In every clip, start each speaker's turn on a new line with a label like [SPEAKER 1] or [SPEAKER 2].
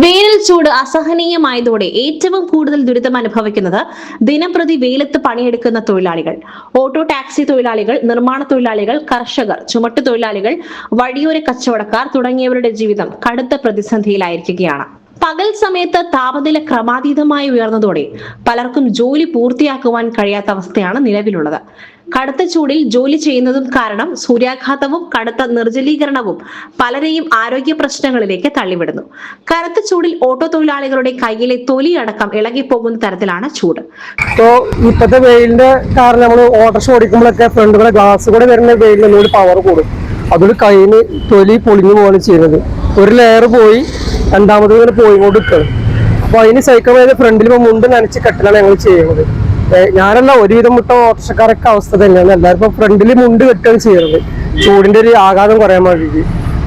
[SPEAKER 1] വേനൽ ചൂട് അസഹനീയമായതോടെ ഏറ്റവും കൂടുതൽ ദുരിതം അനുഭവിക്കുന്നത് ദിനംപ്രതി വെയിലത്ത് പണിയെടുക്കുന്ന തൊഴിലാളികൾ. ഓട്ടോ ടാക്സി തൊഴിലാളികൾ, നിർമ്മാണ തൊഴിലാളികൾ, കർഷകർ, ചുമട്ടുതൊഴിലാളികൾ, വഴിയോര കച്ചവടക്കാർ തുടങ്ങിയവരുടെ ജീവിതം കടുത്ത പ്രതിസന്ധിയിലായിരിക്കുകയാണ്. പകൽ സമയത്ത് താപനില ക്രമാതീതമായി ഉയർന്നതോടെ പലർക്കും ജോലി പൂർത്തിയാക്കുവാൻ കഴിയാത്ത അവസ്ഥയാണ് നിലവിലുള്ളത്. കടുത്ത ചൂടിൽ ജോലി ചെയ്യുന്നതും കാരണം സൂര്യാഘാതവും കടുത്ത നിർജ്ജലീകരണവും പലരെയും ആരോഗ്യ പ്രശ്നങ്ങളിലേക്ക് തള്ളിവിടുന്നു. കറുത്ത ചൂടിൽ ഓട്ടോ തൊഴിലാളികളുടെ കയ്യിലെ തൊലി അടക്കം ഇളകിപ്പോകുന്ന തരത്തിലാണ് ചൂട്.
[SPEAKER 2] ഇപ്പോഴത്തെ വെയിലിന്റെ കാരണം നമ്മൾ ഓട്ടോറിക്ഷ ഓടിക്കുമ്പോഴൊക്കെ ഫ്രണ്ടുകളെ ഗ്ലാസ് കൂടെ വരുന്ന വെയിലിൽ ഒന്നുകൂടി പവർ കൂടും. അതുകൊണ്ട് കയ്യിന് തൊലി പൊളിഞ്ഞു പോകാണ് ചെയ്യുന്നത്. ഒരു ലെയർ പോയി രണ്ടാമത് ഇങ്ങനെ പോയിക്കൊണ്ട് നിൽക്കണം. അപ്പൊ അതിന് സൈക്കിൾ ചെയ്ത് ഫ്രണ്ടിൽ മുണ്ട് നനച്ച് കെട്ടലാണ് ഞങ്ങൾ ചെയ്യുന്നത്. ഞാനല്ല, ഒരുവിധം മുട്ട ഓട്ടോറിക്ഷക്കാരൊക്കെ അവസ്ഥ തന്നെയാണ്. എല്ലാവരും ഇപ്പൊ ഫ്രണ്ടിൽ മുണ്ട് കെട്ടുകയാണ് ചെയ്യുന്നത്, ചൂടിന്റെ ഒരു ആഘാതം കുറയാൻ വേണ്ടിയിട്ട്.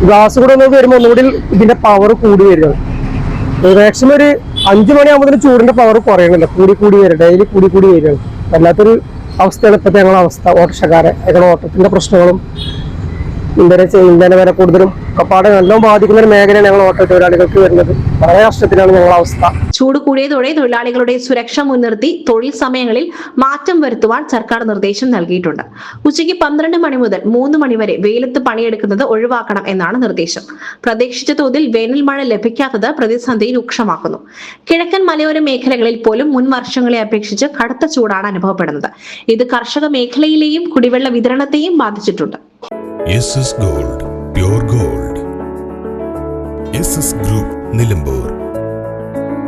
[SPEAKER 2] ഗ്ലാസ് കൂടെ ഒന്ന് വരുമ്പോൾ ഒന്നുകൂടി ഇതിന്റെ പവർ കൂടി വരികയാണ്. മാക്സിമം ഒരു 5 മണിയാകുമ്പോൾ ചൂടിന്റെ പവർ കുറയണില്ല, കൂടി വരിക, ഡെയിലി കൂടി വരികയാണ്. വല്ലാത്തൊരു അവസ്ഥയാണ് ഇപ്പോഴത്തെ ഞങ്ങളുടെ അവസ്ഥ. ഓട്ടോറിക്ഷക്കാരെ ഞങ്ങളുടെ ഓട്ടത്തിന്റെ പ്രശ്നങ്ങളും ഇന്ധന വില കൂടുതലും കപ്പാടെ നല്ലോണം ബാധിക്കുന്ന ഒരു മേഖലയാണ് ഞങ്ങൾ ഓട്ടോ തൊഴിലാളികൾക്ക് വരുന്നത്. വളരെ കഷ്ടത്തിലാണ് ഞങ്ങളുടെ അവസ്ഥ.
[SPEAKER 1] ചൂട് കൂടിയതോടെ തൊഴിലാളികളുടെ സുരക്ഷ മുൻനിർത്തി തൊഴിൽ സമയങ്ങളിൽ മാറ്റം വരുത്തുവാൻ സർക്കാർ നിർദ്ദേശം നൽകിയിട്ടുണ്ട്. ഉച്ചയ്ക്ക് 12 മണി മുതൽ 3 മണി വരെ വെയിലത്ത് പണിയെടുക്കുന്നത് ഒഴിവാക്കണം എന്നാണ് നിർദ്ദേശം. പ്രതീക്ഷിച്ച തോതിൽ വേനൽ മഴ ലഭിക്കാത്തത് പ്രതിസന്ധി രൂക്ഷമാക്കുന്നു. കിഴക്കൻ മലയോര മേഖലകളിൽ പോലും മുൻ വർഷങ്ങളെ അപേക്ഷിച്ച് കടുത്ത ചൂടാണ് അനുഭവപ്പെടുന്നത്. ഇത് കർഷക മേഖലയിലെയും കുടിവെള്ള വിതരണത്തെയും ബാധിച്ചിട്ടുണ്ട്.
[SPEAKER 3] SS Gold, pure gold. SS Group, Nilambur.